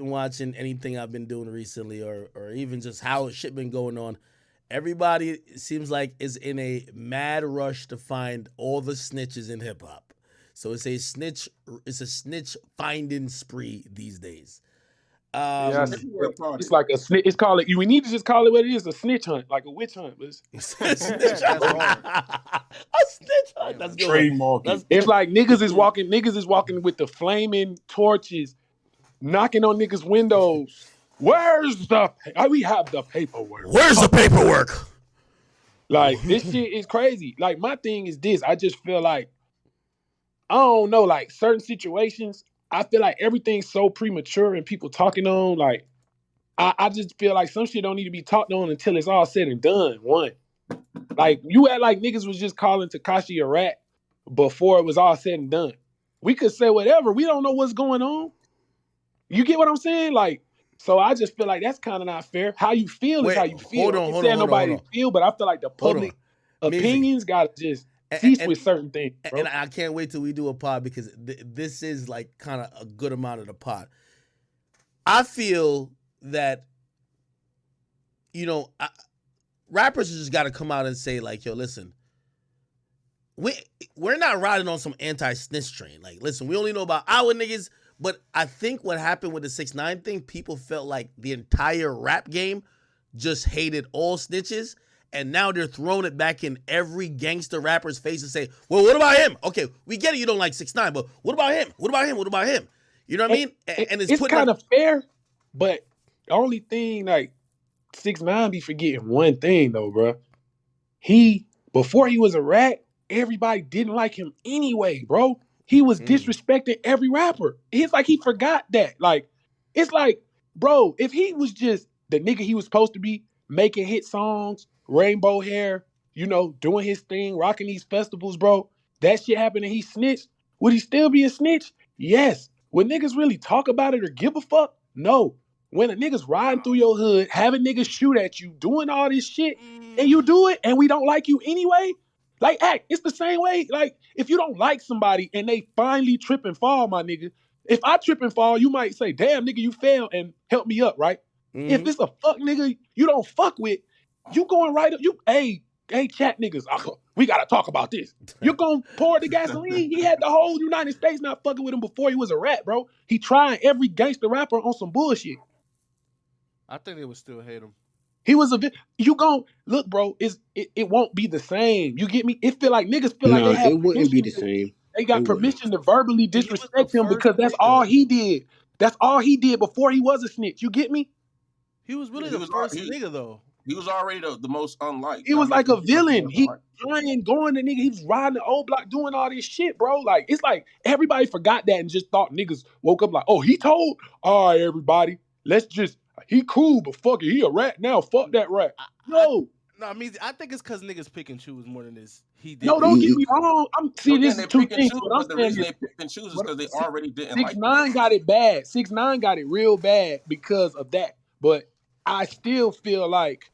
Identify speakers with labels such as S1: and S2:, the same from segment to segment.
S1: been watching anything I've been doing recently, or even just how shit been going on, everybody seems like is in a mad rush to find all the snitches in hip hop. So it's a snitch finding spree these days.
S2: Yeah,
S3: Everywhere party.
S2: it's like a snitch. It's called it. We need to just call it what it is: a snitch hunt, like a witch hunt. But
S1: Snitch
S4: That's hard.
S1: a snitch hunt. That's good.
S3: Trademark.
S2: it's like niggas is walking with the flaming torches, knocking on niggas' windows. Where's the? We have the paperwork.
S1: Where's the paperwork?
S2: Like, this shit is crazy. Like, my thing is this. I just feel like, I don't know, like certain situations, I feel like everything's so premature and people talking on, like, I just feel like some shit don't need to be talked on until it's all said and done. One. Like, you act like niggas was just calling Tekashi a rat before it was all said and done. We could say whatever. We don't know what's going on. You get what I'm saying? Like, so I just feel like that's kind of not fair. How you feel is how you feel.
S1: Hold on.
S2: Nobody feel, but I feel like the public opinions got to just cease with certain things, bro.
S1: And I can't wait till we do a pod because this is like kind of a good amount of the pod. I feel that, rappers just got to come out and say like, yo, listen, we're not riding on some anti-snitch train. Like, listen, we only know about our niggas, but I think what happened with the 6ix9ine thing, people felt like the entire rap game just hated all snitches. And now they're throwing it back in every gangster rapper's face and say, well, what about him? Okay, we get it, you don't like 6ix9ine, but what about him? What about him? What about him? You know what I mean? And
S2: it's kind of fair, but the only thing, like, 6ix9ine be forgetting one thing, though, bro. Before he was a rat, everybody didn't like him anyway, bro. He was disrespecting every rapper. It's like he forgot that. Like, it's like, bro, if he was just the nigga he was supposed to be, making hit songs, rainbow hair, doing his thing, rocking these festivals, bro, that shit happened and he snitched, would he still be a snitch? Yes. Would niggas really talk about it or give a fuck? No. When a nigga's riding through your hood, having niggas shoot at you, doing all this shit, and you do it, and we don't like you anyway, like, it's the same way. Like, if you don't like somebody and they finally trip and fall, my nigga, if I trip and fall, you might say, damn, nigga, you fell and help me up, right? Mm-hmm. If it's a fuck nigga you don't fuck with, you going right up, hey, chat niggas, we gotta talk about this. You're gonna pour the gasoline. He had the whole United States not fucking with him before he was a rat, bro. He trying every gangster rapper on some bullshit.
S4: I think they would still hate him.
S2: He was look, bro, it won't be the same. You get me? It feel like niggas feel like they have
S5: it wouldn't be the same.
S2: They got permission to verbally disrespect him because that's all he did. That's all he did before he was a snitch. You get me?
S4: He was really the first nigga, though.
S3: He was already the most unliked.
S2: He was like a villain. He flying, going to nigga. He was riding the old block, doing all this shit, bro. Like, it's like everybody forgot that and just thought niggas woke up like, oh, he told, all right, everybody, he cool, but fuck it, he a rat now. Fuck that rat.
S4: I mean, I think it's because niggas pick and choose more than this. He did.
S2: No, don't get me wrong. This is two things.
S3: But the reason they pick and choose is because they already didn't like
S2: 6ix9ine got it bad. 6ix9ine got it real bad because of that. But I still feel like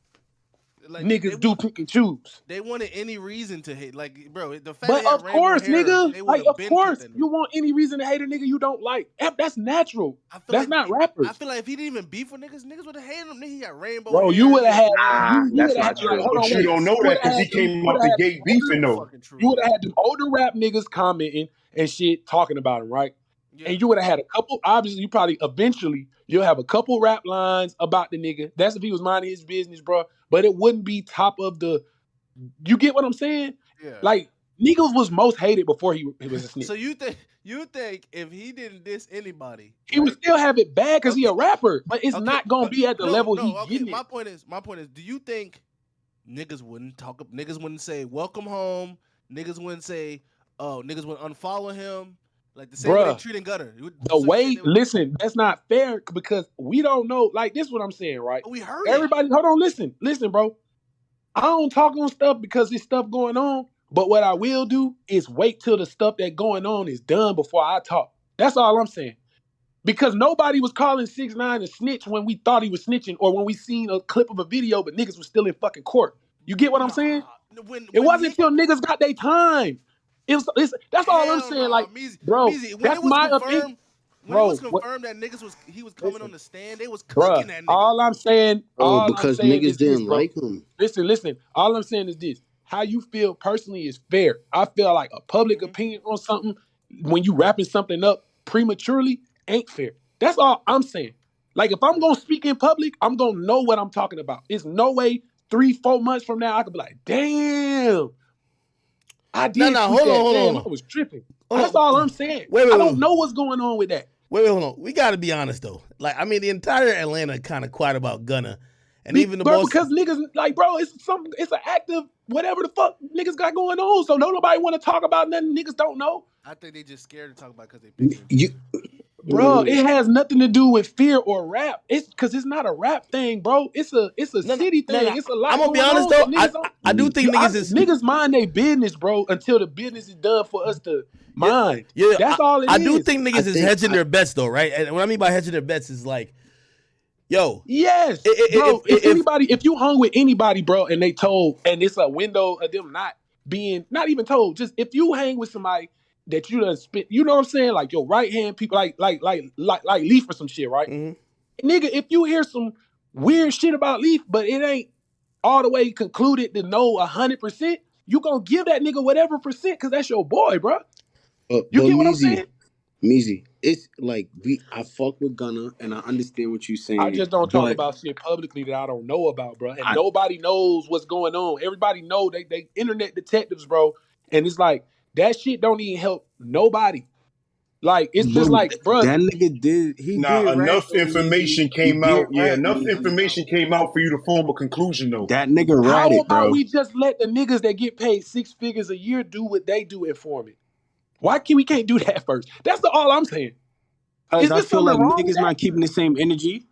S2: niggas do pick and choose.
S4: They wanted any reason to hate. Like, bro, the fact
S2: but of course, nigga. Like, of course, you want any reason to hate a nigga you don't like. That's natural. That's not rappers.
S4: I feel like if he didn't even beef with niggas would have hated him. Nigga, he got rainbow.
S2: Bro, you would have had.
S5: That's not true.
S3: But you don't know that because he came out the gate beefing though.
S2: You would have had them older rap niggas commenting and shit, talking about him, right? Yeah. And you would have had a couple. Obviously, you probably eventually you'll have a couple rap lines about the nigga. That's if he was minding his business, bro. But it wouldn't be top of the. You get what I'm saying?
S4: Yeah.
S2: Like, niggas was most hated before he was a snitch.
S4: So you think if he didn't diss anybody,
S2: he would still have it bad because he a rapper, but it's not gonna be at the level he getting.
S4: My point is, do you think niggas wouldn't talk up? Niggas wouldn't say welcome home. Niggas wouldn't say, oh, niggas wouldn't unfollow him. Like the same way they treating Gunna.
S2: Listen, that's not fair because we don't know. Like, this is what I'm saying, right?
S4: We heard
S2: everybody. Hold on, listen, bro. I don't talk on stuff because there's stuff going on. But what I will do is wait till the stuff that's going on is done before I talk. That's all I'm saying. Because nobody was calling 6ix9ine a snitch when we thought he was snitching or when we seen a clip of a video, but niggas was still in fucking court. You get what I'm saying? It wasn't until niggas got their time. That's all I'm saying. Like,
S4: Meezy,
S2: bro,
S4: Meezy,
S2: that's my opinion.
S4: When it was confirmed that he was coming on the stand, they was cooking that nigga.
S2: All I'm saying
S5: niggas
S2: is this,
S5: didn't
S2: bro.
S5: like him.
S2: Listen. All I'm saying is this. How you feel personally is fair. I feel like a public opinion on something when you wrapping something up prematurely ain't fair. That's all I'm saying. Like, if I'm going to speak in public, I'm going to know what I'm talking about. It's no way 3-4 months from now I could be like, damn, I did
S1: hold on.
S2: I was tripping.
S1: That's
S2: all I'm saying. I don't know what's going on with that.
S1: Wait, hold on. We got to be honest, though. Like, I mean, the entire Atlanta kind of quiet about Gunna. And even the boss.
S2: Because niggas, like, bro, it's an active, whatever the fuck niggas got going on. So don't nobody want to talk about nothing niggas don't know.
S4: I think they just scared to talk about because they picking.
S2: Bro, it has nothing to do with fear or rap. It's because it's not a rap thing, bro. It's a city thing. It's a lot.
S1: I'm gonna be honest though. I do think
S2: niggas mind their business, bro, until the business is done for us to mind. Yeah, that's all it is.
S1: I do think niggas is hedging their bets though, right? And what I mean by hedging their bets is like, yo,
S2: yes, bro. If you hung with anybody, bro, and they told, and it's a window of them not even told, just if you hang with somebody that you done spit, you know what I'm saying? Like your right hand people, like Leaf or some shit, right? Mm-hmm. Nigga, if you hear some weird shit about Leaf, but it ain't all the way concluded to know 100%, you gonna give that nigga whatever percent because that's your boy, bro. You get what I'm saying?
S5: Meezy, it's like I fuck with Gunna and I understand what you're saying.
S2: I just don't talk about shit publicly that I don't know about, bro. And nobody knows what's going on. Everybody know they internet detectives, bro. And it's like that shit don't even help nobody. Like it's just like, bro,
S5: that nigga did.
S3: Enough information came out. Yeah, enough information came out for you to form a conclusion, though.
S5: That nigga ratted, bro.
S2: How about we just let the niggas that get paid 6 figures a year do what they do informant? Why we can't do that first? That's all I'm saying.
S5: I feel like niggas not keeping the same energy.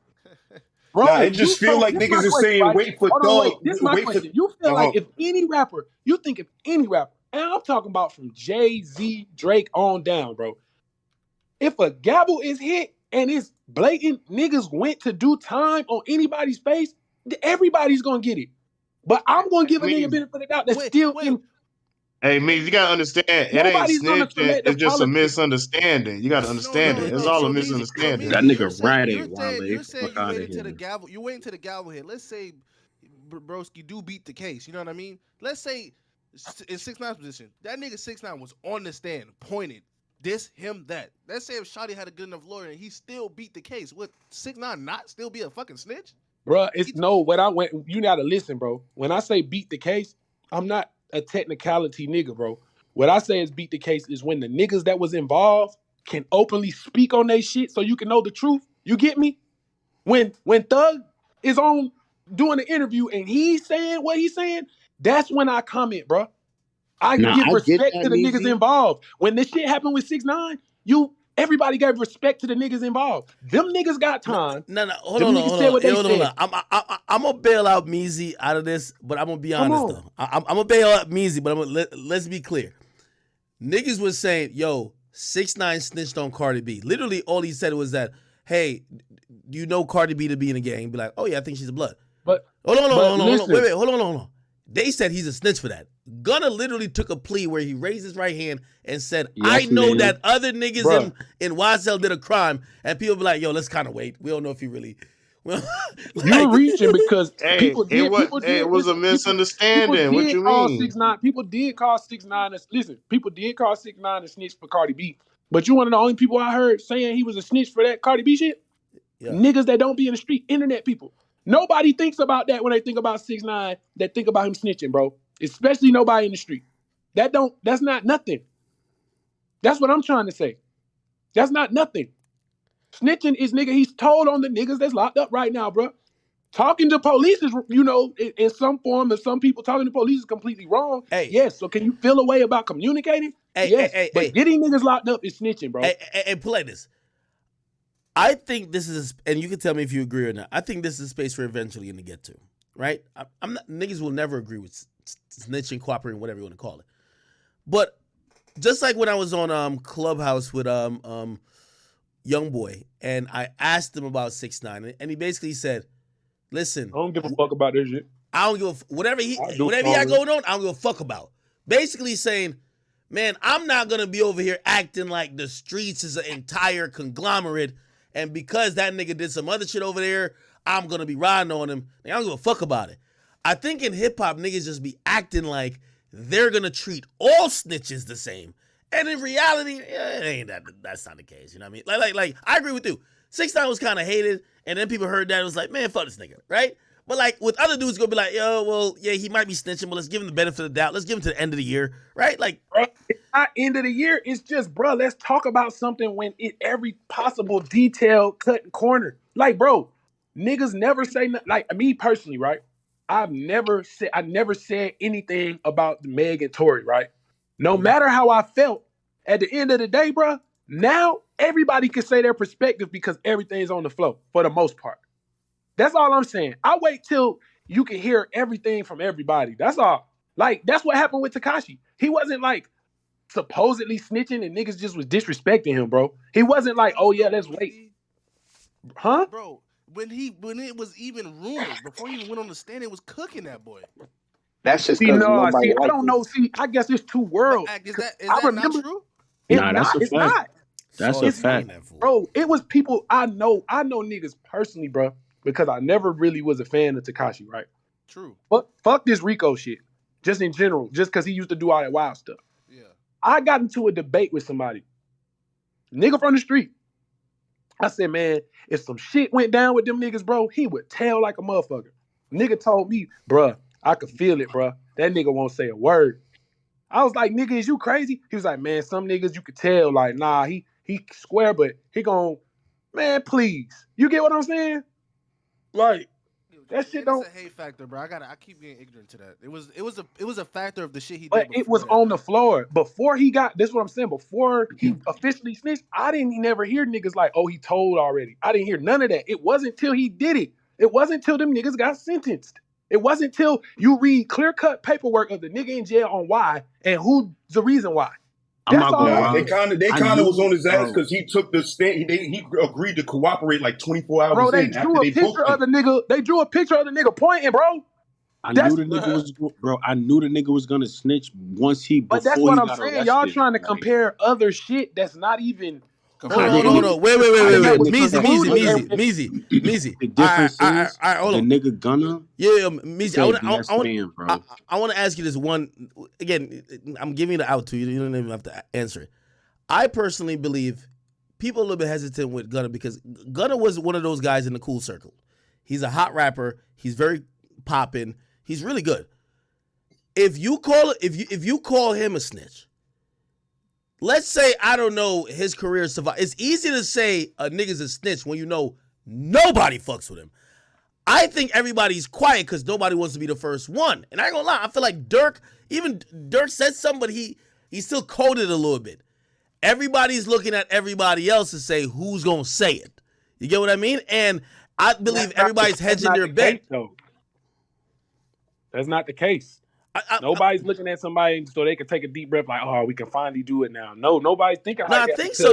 S2: Bro,
S3: I just feel like niggas is saying, right? Wait for Thug.
S2: This is my question. You feel like if any rapper, and I'm talking about from Jay-Z, Drake on down, bro. If a gavel is hit and it's blatant, niggas went to do time on anybody's face, everybody's gonna get it. But I'm gonna give a nigga benefit of the doubt that's still in.
S6: Hey, Meezy, you gotta understand, it ain't snitching, it's just a misunderstanding. You gotta understand it. It's all a misunderstanding.
S5: That nigga ratted, Wale.
S4: You're saying you waiting till the gavel. You're waiting till the gavel hit. Let's say Broski do beat the case. You know what I mean? Let's say in 6ix9ine's position, that nigga 6ix9ine was on the stand, pointed, this, him, that. Let's say if Shawty had a good enough lawyer and he still beat the case, would 6ix9ine not still be a fucking snitch?
S2: Bro, you gotta listen, bro. When I say beat the case, I'm not a technicality nigga, bro. What I say is beat the case is when the niggas that was involved can openly speak on their shit so you can know the truth. You get me? When Thug is on doing the interview and he's saying what he's saying, that's when I comment, bro. I give respect to the niggas involved. When this shit happened with 6ix9ine, everybody gave respect to the niggas involved. Them niggas got time.
S1: Hold on. I'm gonna bail out Meezy out of this, but I'm gonna be honest though. I'm gonna bail out Meezy, but let's be clear. Niggas was saying, yo, 6ix9ine snitched on Cardi B. Literally, all he said was that, hey, do you know Cardi B to be in a gang? Be like, oh yeah, I think she's a blood. But hold on. They said he's a snitch for that. Gunna literally took a plea where he raised his right hand and said, I know that other niggas in YSL did a crime. And people be like, yo, let's kind of wait. We don't know if he really...
S2: You're reaching because
S6: it was a misunderstanding. What you mean?
S2: People did call 6ix9ine people did call 6ix9ine a snitch for Cardi B. But you want to know the only people I heard saying he was a snitch for that Cardi B shit? Yeah. Niggas that don't be in the street, internet people. Nobody thinks about that when they think about 6ix9ine, that think about him snitching, bro. Especially nobody in the street. That's not nothing. That's what I'm trying to say. That's not nothing. Snitching is he's told on the niggas that's locked up right now, bro. Talking to police is, in some form of some people talking to police is completely wrong. Hey. Yes, so can you feel a way about communicating? Yes, but getting niggas locked up is snitching, bro.
S1: Hey, play this. I think this is, and you can tell me if you agree or not. I think this is a space we're eventually going to get to, right? I'm not. Niggas will never agree with snitching, cooperating, whatever you want to call it. But just like when I was on Clubhouse with Young Boy, and I asked him about 6ix9ine, and he basically said, "Listen,
S2: I don't give a fuck about this shit.
S1: I don't give a whatever he got going on. I don't give a fuck about." Basically saying, man, I'm not gonna be over here acting like the streets is an entire conglomerate, and because that nigga did some other shit over there, I'm gonna be riding on him. I don't give a fuck about it. I think in hip hop, niggas just be acting like they're gonna treat all snitches the same. And in reality, it ain't that. That's not the case. You know what I mean? Like, I agree with you. 6ix9ine was kind of hated, and then people heard that it was like, man, fuck this nigga, right? But like with other dudes, gonna be like, yo, well, yeah, he might be snitching, but let's give him the benefit of the doubt. Let's give him to the end of the year, right? Like,
S2: bro, it's not end of the year. It's just, bro, let's talk about something when every possible detail cut and corner. Like, bro, niggas never say nothing. Like me personally, right? I never said anything about Meg and Tory, right? No matter how I felt, at the end of the day, bro, now everybody can say their perspective because everything's on the flow for the most part. That's all I'm saying. I wait till you can hear everything from everybody. That's all. Like, that's what happened with Tekashi. He wasn't like supposedly snitching and niggas just was disrespecting him, bro. He wasn't like, oh yeah, let's wait. Huh?
S4: Bro, when it was even rumored, before he even went on the stand, it was cooking that boy.
S5: That's just because nobody
S2: I don't know. See, I guess it's two worlds.
S4: Is that
S2: remember,
S4: not true?
S5: That's a fact.
S2: Not.
S5: That's a fact.
S2: Bro, it was people I know niggas personally, bro, because I never really was a fan of Tekashi, right?
S4: True.
S2: But fuck this Rico shit. Just in general, just because he used to do all that wild stuff.
S4: Yeah.
S2: I got into a debate with somebody. Nigga from the street. I said, man, if some shit went down with them niggas, bro, he would tell like a motherfucker. Nigga told me, bruh, I could feel it, bruh. That nigga won't say a word. I was like, nigga, is you crazy? He was like, man, some niggas you could tell, like, nah, he square, but he gon', man, please. You get what I'm saying? Like, that shit don't.
S4: It's a hate factor, bro. I keep getting ignorant to that. It was a factor of the shit he
S2: But
S4: did.
S2: it was on the floor before he got. This is what I'm saying. Before he officially snitched, I didn't never hear niggas like, oh, he told already. I didn't hear none of that. It wasn't till he did it. It wasn't till them niggas got sentenced. It wasn't till you read clear cut paperwork of the nigga in jail on why and who's the reason why.
S3: That's all. They kind of was on his ass because he took the stand. He agreed to cooperate like 24 hours.
S2: Bro, they drew a picture of the nigga. They drew a picture of the nigga pointing, bro.
S5: I knew the nigga was gonna snitch once he.
S2: But that's what I'm saying. Y'all trying to compare other shit that's not even.
S1: Hold on. Wait. Meezy.
S5: The difference is
S1: hold on.
S5: The nigga Gunna.
S1: Yeah, Meezy. I want to ask you this one again. I'm giving it out to you. You don't even have to answer it. I personally believe people are a little bit hesitant with Gunna because Gunna was one of those guys in the cool circle. He's a hot rapper. He's very poppin'. He's really good. If you call him a snitch. Let's say, I don't know, his career survived. It's easy to say a nigga's a snitch when you know nobody fucks with him. I think everybody's quiet because nobody wants to be the first one. And I ain't gonna lie, I feel like Dirk said something, but he still coded a little bit. Everybody's looking at everybody else to say who's gonna say it. You get what I mean? And I believe everybody's hedging their bet.
S2: That's not the case. Nobody's looking at somebody so they can take a deep breath like, oh, we can finally do it now. No, nobody's thinking like that.
S1: I think so.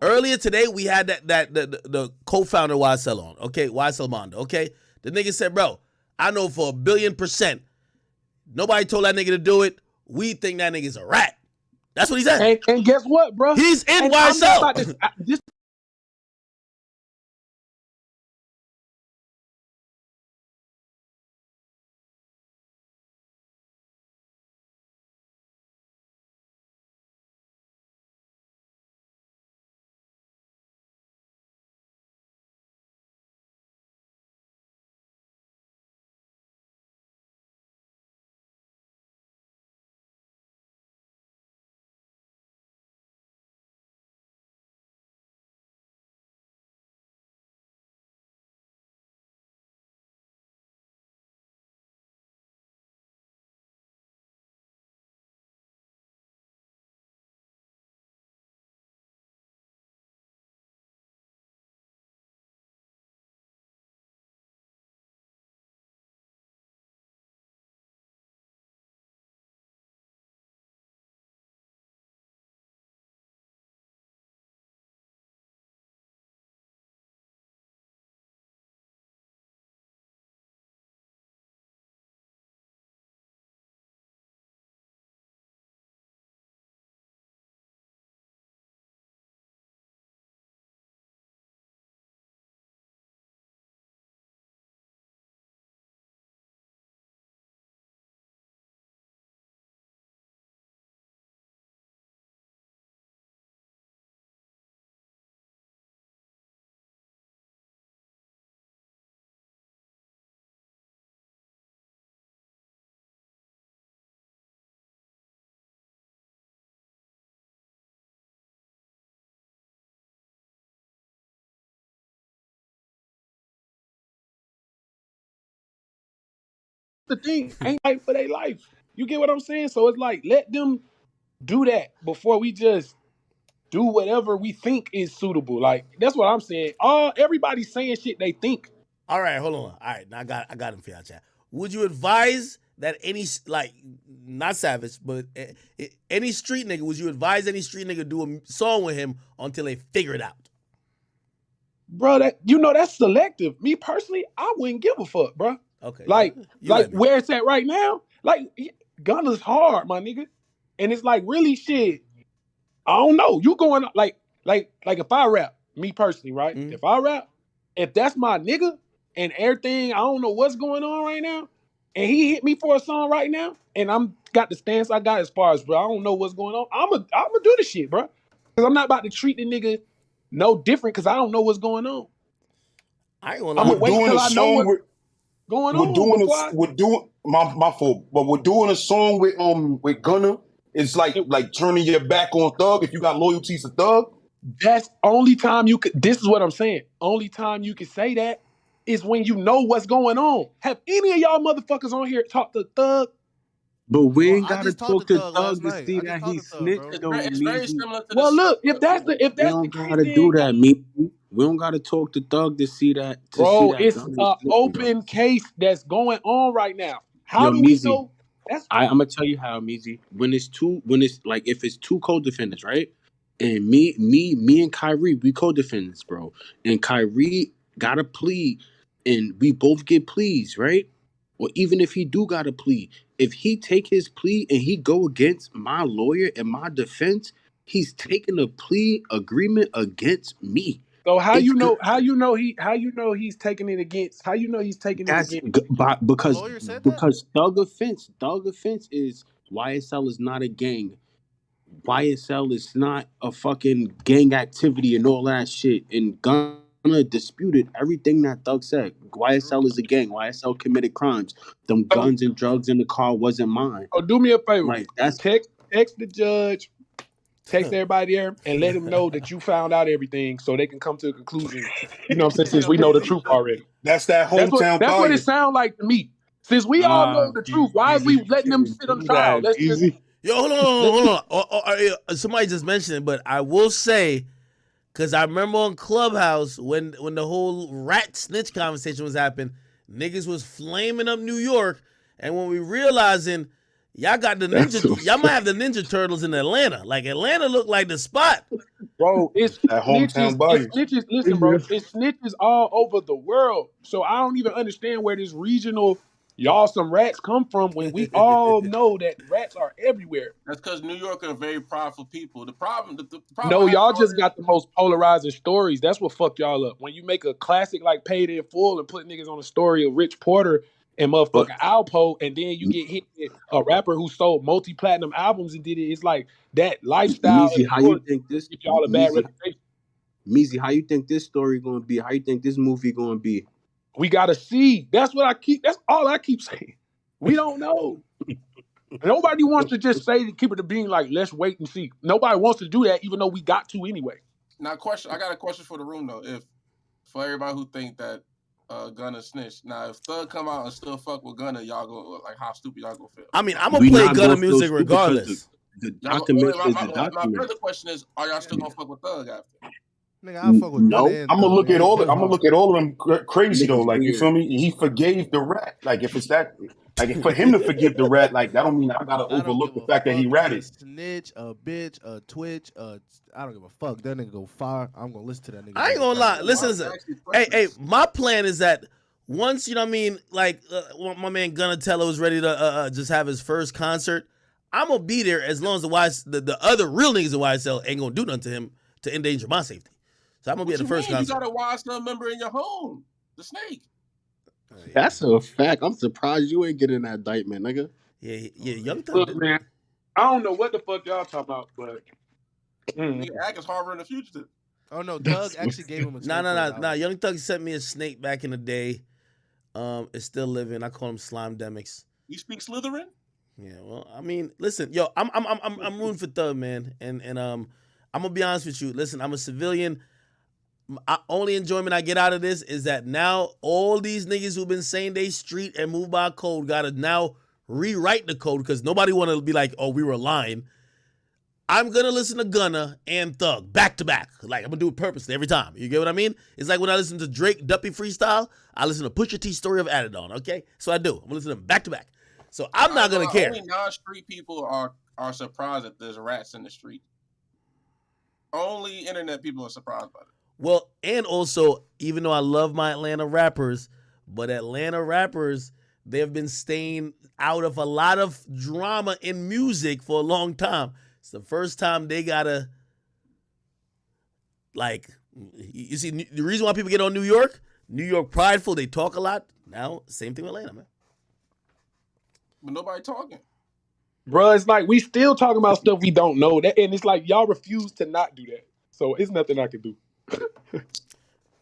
S1: Earlier today, we had the co-founder YSL on. Okay, YSL Mondo. Okay, the nigga said, bro, I know for 1,000,000,000% nobody told that nigga to do it. We think that nigga's a rat. That's what he said.
S2: And guess what, bro?
S1: He's in YSL.
S2: This the thing. Ain't right for their life. You get what I'm saying? So it's like, let them do that before we just do whatever we think is suitable. Like, that's what I'm saying. Everybody's saying shit they think.
S1: All right, hold on. All right, now I got him for y'all, chat. Would you advise that any, like, not Savage, but any street nigga, would you advise any street nigga do a song with him until they figure it out?
S2: Bro, that's selective. Me personally, I wouldn't give a fuck, bro.
S1: Okay.
S2: Like where it's at right now, like, Gunna's hard, my nigga. And it's like, really, shit, I don't know. You going, like if I rap, me personally, right?
S1: Mhm.
S2: If I rap, if that's my nigga and everything, I don't know what's going on right now, and he hit me for a song right now, and I'm got the stance I got as far as, bro, I don't know what's going on, I'm a do the shit, bro. Because I'm not about to treat the nigga no different because I don't know what's going on.
S1: I ain't gonna
S2: I'm
S1: lie.
S2: gonna wait till I know what's going on.
S3: We're doing my fault, but we're doing a song with Gunna. It's like turning your back on Thug if you got loyalties to Thug.
S2: That's only time you could. This is what I'm saying. Only time you can say that is when you know what's going on. Have any of y'all motherfuckers on here talked to Thug?
S5: But we ain't
S4: I
S5: gotta
S4: just
S5: talk
S4: talked to
S5: to
S4: Thug
S5: Thug
S4: last
S5: to
S4: night.
S5: see
S4: I just
S5: that
S4: talked
S5: he
S4: to Thug, bro.
S5: snitched though,
S7: It's very
S5: Meezy.
S7: similar to
S2: Well, look, if that's
S5: We
S2: the
S5: don't
S2: case,
S5: gotta do that, Meezy. We don't gotta talk to Thug to see that.
S2: bro, it's
S5: Gunna
S2: an
S5: is snitching, bro.
S2: open case that's going on right now. How
S5: Yo,
S2: do we
S5: Meezy,
S2: know?
S5: I'm gonna tell you how, Meezy. When it's like if it's two co-defendants, right? And me and Kyrie, we co-defendants, bro. And Kyrie got a plea, and we both get pleas, right? Or even if he do got a plea, if he take his plea and he go against my lawyer and my defense, he's taking a plea agreement against me.
S2: So how
S5: It's
S2: you
S5: good.
S2: know he's taking it against? How you know he's taking it against?
S5: Because
S4: lawyer said that?
S5: thug offense is YSL is not a gang. YSL is not a fucking gang activity and all that shit. And Gunna disputed everything that Thug said. YSL is a gang. YSL committed crimes. Them guns and drugs in the car wasn't mine.
S2: Oh, do me a favor.
S5: Like that's
S2: Text the judge, text everybody there, and let him know that you found out everything so they can come to a conclusion. You know what I'm saying? Since we know the truth already.
S3: That's that hometown
S2: That's what it
S3: bias.
S2: sounds like to me. Since we all know the truth, why is we letting them sit on trial? Let's just
S1: Yo, hold on. Somebody just mentioned it, but I will say, because I remember on Clubhouse when the whole rat snitch conversation was happening, niggas was flaming up New York, and when we realizing y'all got the y'all might have the Ninja Turtles in Atlanta. Like Atlanta looked like the spot.
S2: Bro, it's
S3: That hometown
S2: snitches.
S3: bias.
S2: It's snitches. Listen, bro, it's snitches all over the world. So I don't even understand where this regional y'all some rats come from when we all know that rats are everywhere.
S7: That's because New York are very prideful people. The problem
S2: No,
S7: I have
S2: y'all
S7: with all
S2: just got the most polarizing stories. That's what fucked y'all up. When you make a classic like Paid in Full and put niggas on the story of Rich Porter and
S5: but
S2: motherfucking Alpo, and then you get hit with a rapper who sold multi-platinum albums and did it. It's like that lifestyle
S5: Meezy, how you think this
S2: give y'all a bad
S5: Meezy,
S2: reputation.
S5: Meezy, how you think this story gonna be? How you think this movie gonna be?
S2: We gotta see. That's all I keep saying. We don't know. Nobody wants to just say to keep it to being like, let's wait and see. Nobody wants to do that, even though we got to anyway.
S7: Now, I got a question for the room though. If for everybody who think that Gunna snitched, now if Thug come out and still fuck with Gunna, y'all go like how stupid y'all gonna feel?
S1: I mean, I'm gonna play Gunna music regardless.
S5: The document is the
S7: My
S5: document.
S7: further question is, are y'all still gonna fuck with Thug after?
S4: Nigga, I fuck with
S5: No.
S4: Gunna and
S3: I'm gonna
S4: Thug,
S3: look at
S4: nigga.
S3: all. I'm gonna look at all of them crazy though.
S5: Niggas
S3: Like you
S5: weird.
S3: feel me? He forgave the rat. Like if it's that, like for him to forgive the rat, like that don't mean I gotta
S4: I don't
S3: overlook
S4: give
S3: the
S4: a
S3: fact that he
S4: fuck.
S3: ratted.
S4: A snitch, a bitch, a twitch, I don't give a fuck. That nigga go fire. I'm gonna listen to that nigga.
S1: I ain't gonna lie. Listen. Hey, my plan is that once, you know what I mean, like my man Gunna was ready to just have his first concert, I'm gonna be there as long as the other real niggas in YSL ain't gonna do nothing to him to endanger my safety. So I'm gonna be at the first concert.
S7: You got a YSL member in your home, the Snake.
S5: That's a fact. I'm surprised you ain't getting that indictment, nigga.
S1: Yeah, Young Thug.
S2: Look, man, I don't know what the fuck y'all talking about, but
S7: Nigga, Act is Harvard in the fugitive.
S4: Oh no, Thug actually gave him a snake.
S1: Nah. Young Thug sent me a snake back in the day. It's still living. I call him Slime Demics.
S7: You speak Slytherin?
S1: Yeah, well, I mean, listen, yo, I'm rooting for Thug, man, and I'm gonna be honest with you. Listen, I'm a civilian. only enjoyment I get out of this is that now all these niggas who've been saying they street and move by code gotta now rewrite the code because nobody want to be like, oh, we were lying. I'm gonna listen to Gunna and Thug back to back. Like I'm gonna do it purposely every time. You get what I mean? It's like when I listen to Drake Duppy freestyle, I listen to Pusha T Story of Adidon. Okay, so I do. I'm gonna listen to them back to back. So I'm not gonna care.
S7: Only non-street people are surprised that there's rats in the street. Only internet people are surprised by it.
S1: Well, and also, even though I love my Atlanta rappers, but Atlanta rappers, they've been staying out of a lot of drama in music for a long time. It's the first time they gotta, like, you see, the reason why people get on New York prideful, they talk a lot. Now, same thing with Atlanta, man.
S7: But nobody talking.
S2: Bro, it's like we still talking about stuff we don't know. And it's like y'all refuse to not do that. So it's nothing I can do.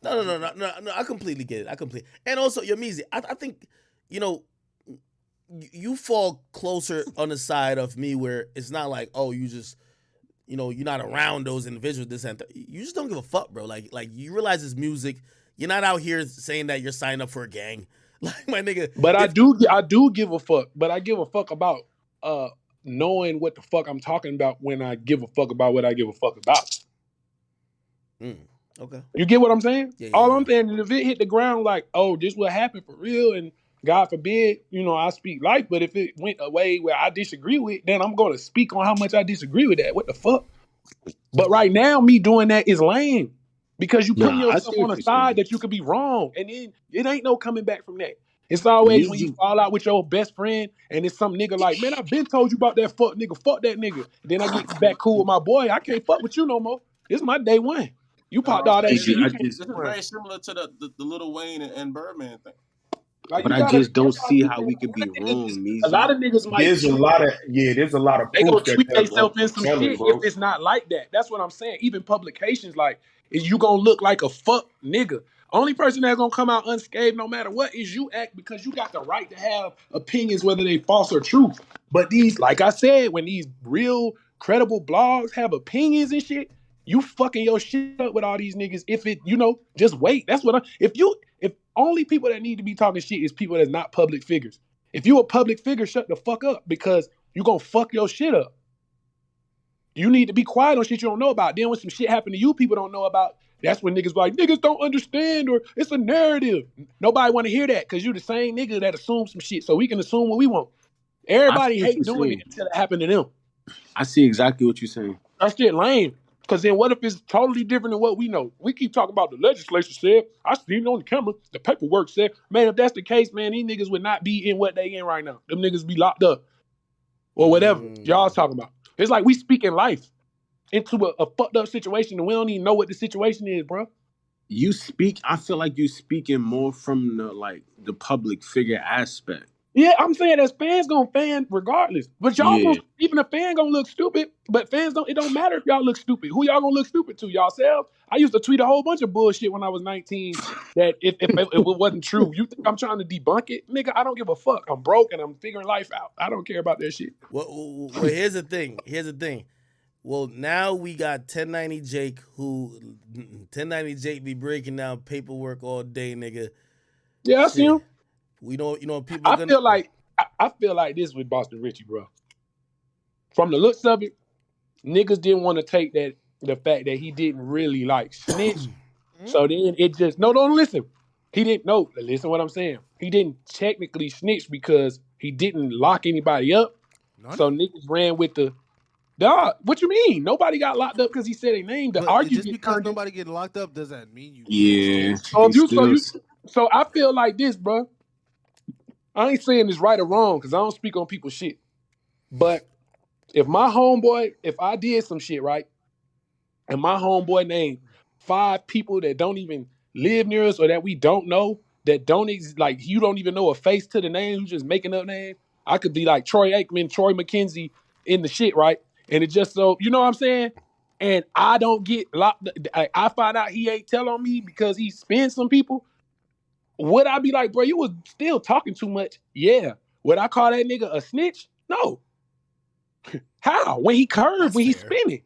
S1: No. I completely get it. And also, Meezy, I think, you fall closer on the side of me where it's not like, oh, you just, you're not around those individuals. This and that. You just don't give a fuck, bro. Like you realize it's music. You're not out here saying that you're signing up for a gang, like my nigga.
S2: But I do give a fuck. But I give a fuck about knowing what the fuck I'm talking about when I give a fuck about what I give a fuck about.
S1: Okay.
S2: You get what I'm saying?
S1: Yeah,
S2: All I'm saying is if it hit the ground like, oh, this what happened for real, and God forbid, I speak life, but if it went away where I disagree with, then I'm going to speak on how much I disagree with that. What the fuck? But right now, me doing that is lame because you putting yourself on a side that you could be wrong, and then it ain't no coming back from that. It's always when you fall out with your best friend and it's some nigga like, man, I've been told you about that fuck that nigga. And then I get back cool with my boy. I can't fuck with you no more. This is my day one. You popped all that shit.
S7: This is very similar to the Lil Wayne and Birdman thing.
S5: Like, but I just don't see how we could be wrong, Meezy.
S2: A lot of niggas might.
S3: There's a lot of
S2: they
S3: proof
S2: gonna tweet themselves in some shit if it's not like that. That's what I'm saying. Even publications, like, is you gonna look like a fuck nigga. Only person that's gonna come out unscathed no matter what is you act because you got the right to have opinions whether they false or true. But these, like I said, when these real credible blogs have opinions and shit, you fucking your shit up with all these niggas. If it, just wait. That's what if only people that need to be talking shit is people that's not public figures. If you a public figure, shut the fuck up because you gonna fuck your shit up. You need to be quiet on shit you don't know about. Then when some shit happen to you, people don't know about. That's when niggas like, niggas don't understand or it's a narrative. Nobody want to hear that because you the same nigga that assumes some shit. So we can assume what we want. Everybody hate doing it until it happened to them.
S5: I see exactly what you're saying.
S2: That shit lame. Because then what if it's totally different than what we know? We keep talking about the legislature said, I seen it on the camera, the paperwork said. Man, if that's the case, man, these niggas would not be in what they in right now. Them niggas be locked up. Or whatever y'all talking about. It's like we speaking life into a fucked up situation and we don't even know what the situation is, bro.
S5: I feel like you speaking more from the public figure aspect.
S2: Yeah, I'm saying as fans gonna fan regardless. But y'all even a fan gonna look stupid. But fans it don't matter if y'all look stupid. Who y'all gonna look stupid to? Yourselves? I used to tweet a whole bunch of bullshit when I was 19 that if it wasn't true. You think I'm trying to debunk it? Nigga, I don't give a fuck. I'm broke and I'm figuring life out. I don't care about that shit.
S1: Well, here's the thing. Well, now we got 1090 Jake, who 1090 Jake be breaking down paperwork all day, nigga.
S2: Yeah, I see him.
S1: We know people.
S2: I feel like this with Boston Richey, bro. From the looks of it, niggas didn't want to take the fact that he didn't really like snitch. So then it just don't listen. He didn't listen what I'm saying. He didn't technically snitch because he didn't lock anybody up. None? So niggas ran with the dog. What you mean? Nobody got locked up because he said a name. The argument
S4: just because nobody getting locked up does that mean you?
S5: Yeah.
S2: So I feel like this, bro. I ain't saying it's right or wrong because I don't speak on people's shit. But if I did some shit, right, and my homeboy named 5 people that don't even live near us or that we don't know, that don't you don't even know a face to the name, you just making up names. I could be like Troy Aikman, Troy McKenzie in the shit, right? And it just so, you know what I'm saying? And I don't get locked. I find out he ain't tell on me because he spins some people. Would I be like, bro, you was still talking too much? Yeah. Would I call that nigga a snitch? No. How? When he curved, when he spinning.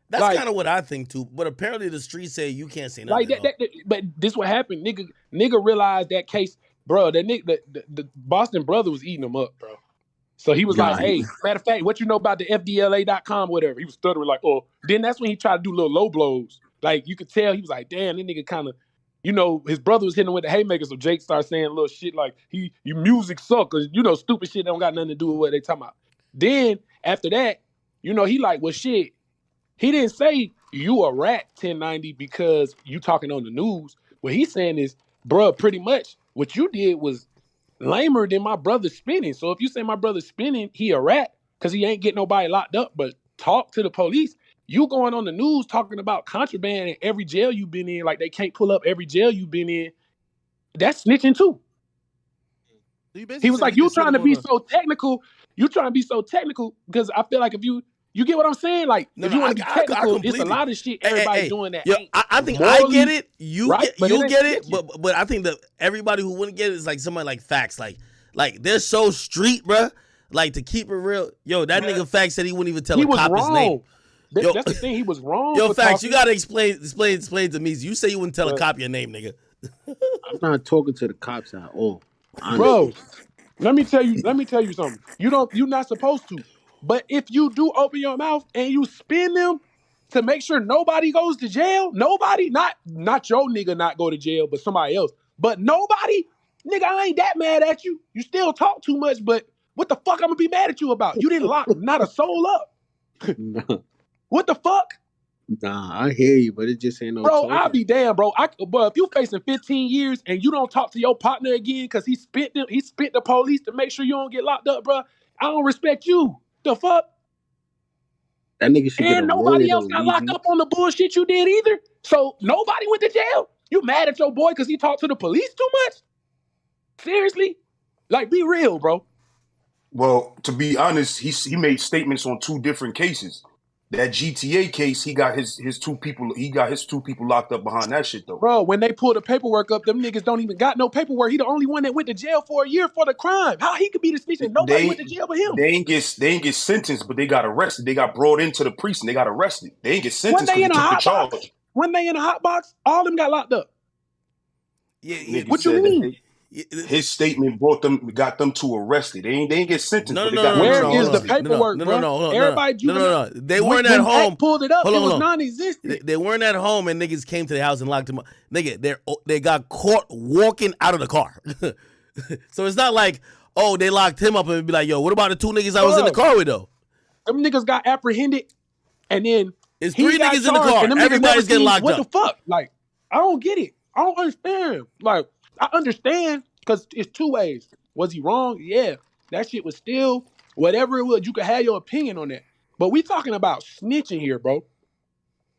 S1: That's
S2: Like,
S1: kind of what I think too. But apparently the streets say you can't say nothing.
S2: like but this what happened. Nigga realized that case, bro. That nigga, the Boston brother was eating him up, bro. So he was like, hey, matter of fact, what you know about the FDLA.com, whatever. He was stuttering like, oh. Then that's when he tried to do little low blows. Like, you could tell he was like, damn, this nigga kind of, his brother was hitting him with the haymaker. So Jake started saying little shit like, you music suck, or, stupid shit that don't got nothing to do with what they talking about. Then, after that, he like, well, shit. He didn't say you a rat 1090 because you talking on the news. What he's saying is, bruh, pretty much what you did was lamer than my brother spinning. So if you say my brother's spinning, he a rat because he ain't getting nobody locked up, but talk to the police. You going on the news talking about contraband in every jail you've been in, like they can't pull up every jail you've been in. That's snitching too. He was like, you trying to be so technical. You trying to be so technical because I feel like if you get what I'm saying? Like, if you want to be technical, it's a lot of shit everybody doing that.
S1: Yo, I think I get it. You get it. But I think that everybody who wouldn't get it is like somebody like Facts. Like they're so street, bro. Like, to keep it real, yo, that nigga Facts said he wouldn't even tell a cop his name.
S2: Yo, that's the thing. He was wrong.
S1: Yo, Facts, you gotta explain to me. You say you wouldn't tell a cop your name, nigga.
S5: I'm not talking to the cops at all. Honestly.
S2: Bro, let me tell you something. You're not supposed to. But if you do open your mouth and you spin them to make sure nobody goes to jail, nobody, not your nigga not go to jail, but somebody else. But nobody, nigga, I ain't that mad at you. You still talk too much, but what the fuck I'm gonna be mad at you about? You didn't lock not a soul up.
S5: Nah.
S2: What the fuck?
S5: Nah, I hear you, but it just ain't no
S2: bro,
S5: talking.
S2: I'll be damn, bro. But if you facing 15 years and you don't talk to your partner again because he spent the police to make sure you don't get locked up, bro, I don't respect you. The fuck?
S5: That nigga should get a
S2: nobody
S5: lawyer,
S2: else got locked up on the bullshit you did either. So nobody went to jail. You mad at your boy because he talked to the police too much? Seriously? Like, be real, bro.
S3: Well, to be honest, he made statements on two different cases. That GTA case, he got his two people locked up behind that shit though.
S2: Bro, when they pull the paperwork up, them niggas don't even got no paperwork. He the only one that went to jail for a year for the crime. How he could be the snitch and nobody went to jail with him?
S3: They ain't get sentenced, but they got arrested. They got brought into the precinct. They got arrested. They ain't get sentenced because they took the charge.
S2: When they in a hot box, all them got locked up.
S1: Yeah.
S2: What you mean?
S3: His statement got them two arrested. They ain't get sentenced.
S2: Where is the paperwork, bro?
S1: No. They weren't at home.
S2: Pulled it up. It was non-existent.
S1: They weren't at home, and niggas came to the house and locked them up. Nigga, they got caught walking out of the car. So it's not like, oh, they locked him up and be like, yo, what about the two niggas I was in the car with though?
S2: Them niggas got apprehended, and then
S1: it's three niggas in the car. Everybody's getting locked up.
S2: What the fuck? Like, I don't get it. I don't understand. Like, I understand because it's two ways. Was he wrong? Yeah. That shit was still, whatever it was, you could have your opinion on that. But we talking about snitching here, bro.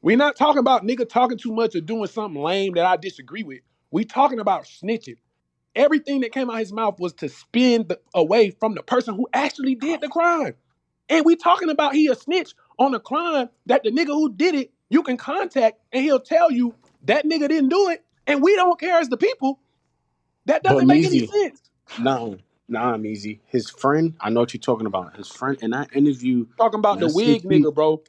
S2: We not talking about nigga talking too much or doing something lame that I disagree with. We talking about snitching. Everything that came out of his mouth was to spin away from the person who actually did the crime. And we talking about he a snitch on a crime that the nigga who did it, you can contact and he'll tell you that nigga didn't do it. And we don't care as the people. That doesn't make any sense.
S5: Nah, Meezy. His friend, I know what you're talking about. His friend in that interview.
S2: Talking about the wig nigga, bro.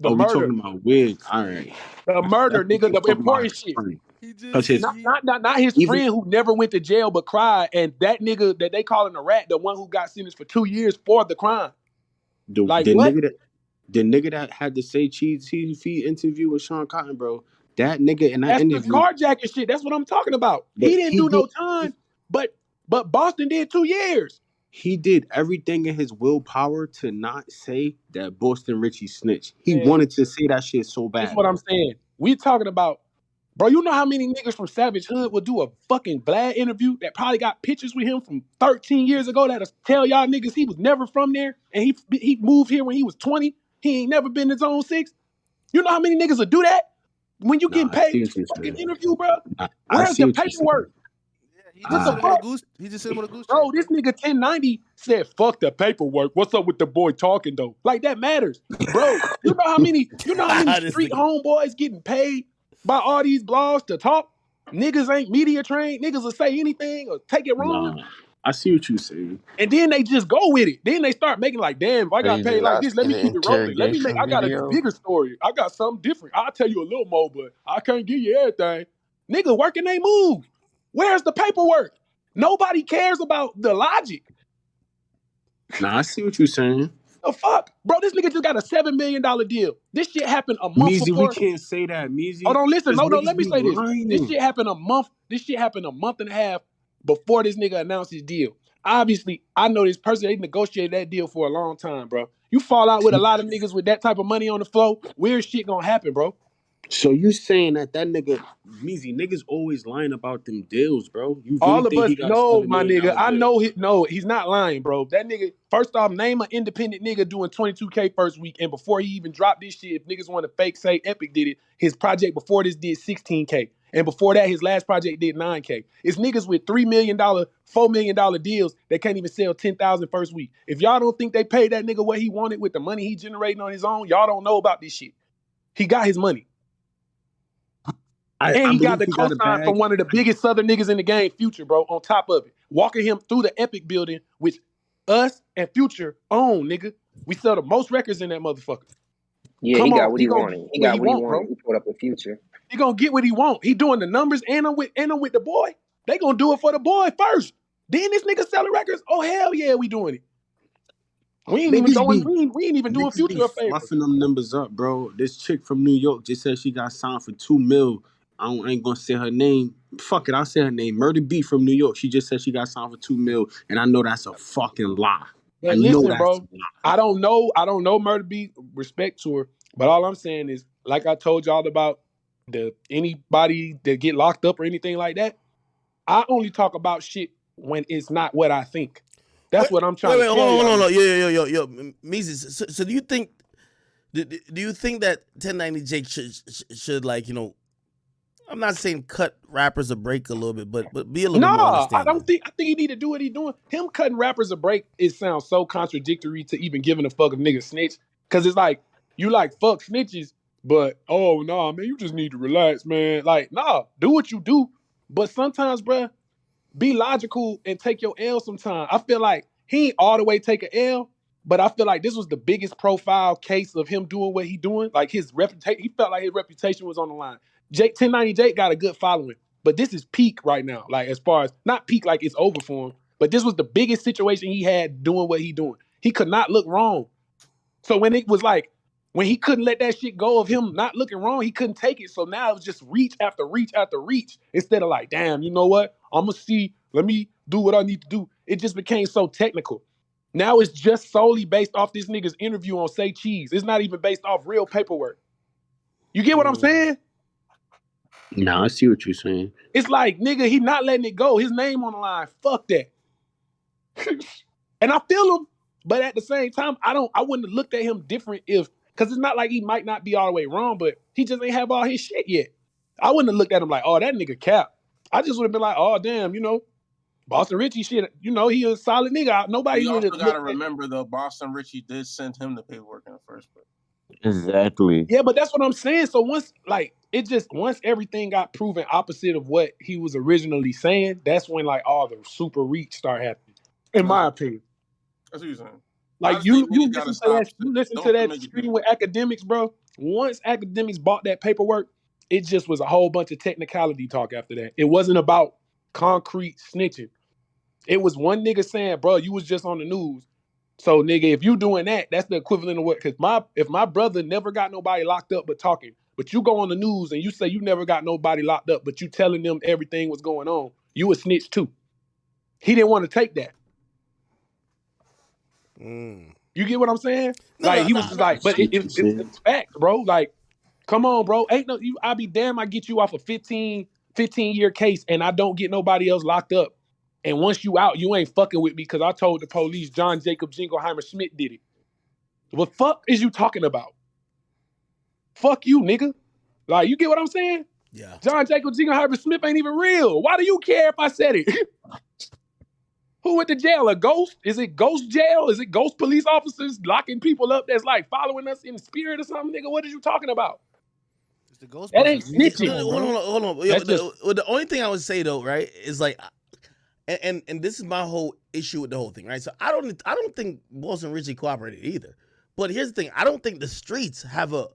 S2: The murder.
S5: We talking about wig. All right.
S2: The murder, nigga. The important shit. Not his friend who never went to jail but cried, and that nigga that they calling a rat, the one who got sentenced for 2 years for the crime.
S5: The nigga that had the Say Cheese TV interview with Sean Cotton, bro. That nigga in that interview.
S2: That's the carjacking shit. That's what I'm talking about. He didn't do no time, but Boston did 2 years.
S5: He did everything in his willpower to not say that Boston Richey snitched. He wanted to say that shit so bad.
S2: That's what I'm saying. We talking about, bro, you know how many niggas from Savage Hood would do a fucking Vlad interview that probably got pictures with him from 13 years ago that'll tell y'all niggas he was never from there and he moved here when he was 20. He ain't never been to Zone 6. You know how many niggas would do that? When you getting paid to fucking interview, bro? Where's the paperwork?
S4: He just said him on a goose.
S2: Bro, this nigga 1090 said, fuck the paperwork. What's up with the boy talking though? Like, that matters. Bro, you know how many street homeboys getting paid by all these blogs to talk? Niggas ain't media trained. Niggas will say anything or take it wrong.
S5: I see what you're saying.
S2: And then they just go with it. Then they start making like, damn, if I got
S8: Did
S2: paid
S8: you
S2: like
S8: not
S2: this, let
S8: see
S2: me
S8: the
S2: keep it rolling.
S8: interrogation
S2: I got a
S8: video?
S2: bigger story. I got something different. I'll tell you a little more, but I can't give you everything. Nigga, working they move. Where's the paperwork? Nobody cares about the logic.
S5: Nah, I see what you're saying.
S2: The fuck? Bro, this nigga just got a $7 million deal. This shit happened a month
S5: Meezy, we
S2: before.
S5: can't say that, Meezy.
S2: Hold on, listen. No,
S5: niggas
S2: let me
S5: be
S2: say this.
S5: lying.
S2: This shit happened a month and a half before this nigga announced his deal. Obviously, I know this person, they negotiated that deal for a long time, bro. You fall out with a lot of niggas with that type of money on the floor, weird shit gonna happen, bro.
S5: So you saying that nigga, Meezy, niggas always lying about them deals, bro? You really
S2: All of
S5: think
S2: us
S5: he got a
S2: know,
S5: $7
S2: my
S5: million
S2: nigga. I
S5: deal?
S2: know he's not lying, bro. That nigga, first off, name an independent nigga doing 22K first week. And before he even dropped this shit, if niggas want to fake say Epic did it, his project before this did 16K. And before that, his last project did 9K. It's niggas with $3 million, $4 million deals that can't even sell 10,000 first week. If y'all don't think they paid that nigga what he wanted with the money he generating on his own, y'all don't know about this shit. He got his money. And
S5: I
S2: he got
S5: believe
S2: the
S5: he got a
S2: co-sign from
S5: bag.
S2: one of the biggest Southern niggas in the game, Future, bro, on top of it. Walking him through the Epic building, which us and Future own, nigga. We sell the most records in that motherfucker.
S8: Yeah,
S2: Come
S8: he got
S2: on,
S8: what
S2: he
S8: he
S2: gonna
S8: wanted.
S2: get
S8: He
S2: what
S8: got
S2: he
S8: what he
S2: want,
S8: wanted.
S2: bro.
S8: He put up the Future.
S2: He gonna get what he want. He doing the numbers, and I'm with the boy. They gonna do it for the boy first. Then this nigga selling records. Oh hell yeah, we doing it. We ain't even doing
S5: Niggas be
S2: Future a favor.
S5: fluffing them numbers up, bro. This chick from New York just said she got signed for $2 million. I ain't gonna say her name. Fuck it, I'll say her name. Murder B from New York. She just said she got signed for $2 million, and I know that's a fucking lie.
S2: But listen, bro, I don't know Murder B, respect to her, but all I'm saying is, like I told y'all about anybody that get locked up or anything like that, I only talk about shit when it's not what I think. That's what I'm trying to tell y'all.
S1: Hold on. Yo, Meezy. So do you think that 1090 Jake should like, you know, I'm not saying cut rappers a break a little bit, but be a little bit more understanding.
S2: I think he need to do what he doing. Him cutting rappers a break, it sounds so contradictory to even giving a fuck if niggas snitch. Cause it's like, you like fuck snitches, but oh nah, man, you just need to relax, man. Like, nah, do what you do. But sometimes, bruh, be logical and take your L sometime. I feel like he ain't all the way take a L, but I feel like this was the biggest profile case of him doing what he doing. Like his reputation, he felt like his reputation was on the line. 1090 Jake got a good following, but this is peak right now. Like as far as not peak like it's over for him, but this was the biggest situation he had doing what he doing. He could not look wrong. So when it was like, when he couldn't let that shit go of him not looking wrong, he couldn't take it. So now it was just reach after reach after reach. Instead of like, damn, you know what? I'm gonna see, let me do what I need to do. It just became so technical. Now it's just solely based off this nigga's interview on Say Cheese. It's not even based off real paperwork. You get what I'm saying?
S5: Nah, I see what you're saying.
S2: It's like, nigga, he not letting it go. His name on the line. Fuck that. And I feel him, but at the same time, I wouldn't have looked at him different if, because it's not like he might not be all the way wrong, but he just ain't have all his shit yet. I wouldn't have looked at him like, oh, that nigga cap. I just would have been like, oh, damn, you know, Boston Richey shit, you know, he a solid nigga. Nobody
S7: You
S2: would have
S7: also got to
S2: looked at.
S7: remember, though, Boston Richey did send him the paperwork in the first place.
S8: Exactly.
S2: Yeah, but that's what I'm saying. So once everything got proven opposite of what he was originally saying, that's when like all the super reach start happening, in my opinion.
S7: That's what you're saying.
S2: Like you listen to that stream with Akademiks, bro. Once Akademiks bought that paperwork, it just was a whole bunch of technicality talk after that. It wasn't about concrete snitching. It was one nigga saying, bro, you was just on the news. So nigga, if you doing that, that's the equivalent of what, because if my brother never got nobody locked up but talking, but you go on the news and you say you never got nobody locked up, but you telling them everything was going on, you a snitch too. He didn't want to take that. You get what I'm saying? He was just like, but it's facts, bro. Like, come on, bro. I'll be damn, I get you off a 15-year case and I don't get nobody else locked up. And once you out, you ain't fucking with me because I told the police John Jacob Jingleheimer Schmidt did it. What fuck is you talking about? Fuck you, nigga. Like, you get what I'm saying?
S1: Yeah.
S2: John Jacob Jingleheimer Smith ain't even real. Why do you care if I said it? Who went to jail? A ghost? Is it ghost jail? Is it ghost police officers locking people up that's like following us in spirit or something, nigga? What are you talking about?
S4: It's the ghost.
S2: That ain't snitching.
S1: Hold on. Yo, the only thing I would say though, right, is like, and this is my whole issue with the whole thing, right? So I don't think Boston Richey cooperated either. But here's the thing: I don't think the streets have a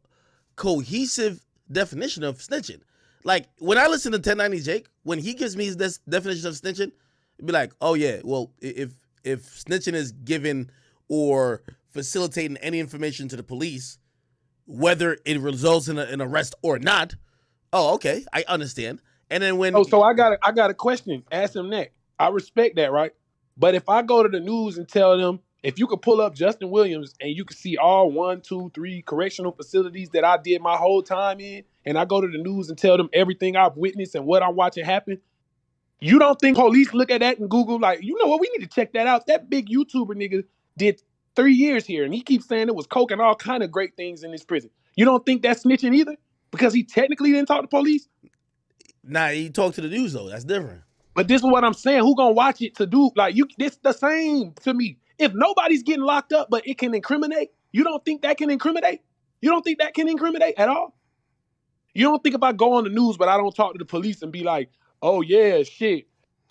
S1: cohesive definition of snitching. Like when I listen to 1090 Jake, when he gives me his definition of snitching, it'd be like, oh yeah, well if snitching is giving or facilitating any information to the police, whether it results in an arrest or not, oh okay, I understand. And then when
S2: so I got a question. Ask him that. I respect that, right? But if I go to the news and tell them, if you could pull up Justin Williams and you can see all 1, 2, 3 correctional facilities that I did my whole time in, and I go to the news and tell them everything I've witnessed and what I'm watching happen, you don't think police look at that and Google, like, you know what, we need to check that out. That big YouTuber nigga did 3 years here, and he keeps saying it was coke and all kind of great things in this prison. You don't think that's snitching either? Because he technically didn't talk to police?
S1: Nah, he talked to the news though. That's different.
S2: But this is what I'm saying. Who gonna watch it to do? Like, it's the same to me. If nobody's getting locked up, but it can incriminate, you don't think that can incriminate? You don't think that can incriminate at all? You don't think if I go on the news, but I don't talk to the police and be like, oh yeah, shit.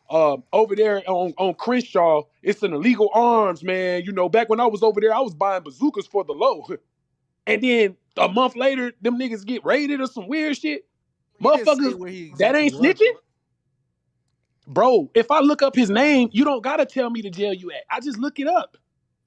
S2: Over there on Crenshaw, it's an illegal arms, man. You know, back when I was over there, I was buying bazookas for the low. And then a month later, them niggas get raided or some weird shit. Motherfuckers, that ain't snitching? Bro, if I look up his name, you don't gotta tell me the jail you at. I just look it up.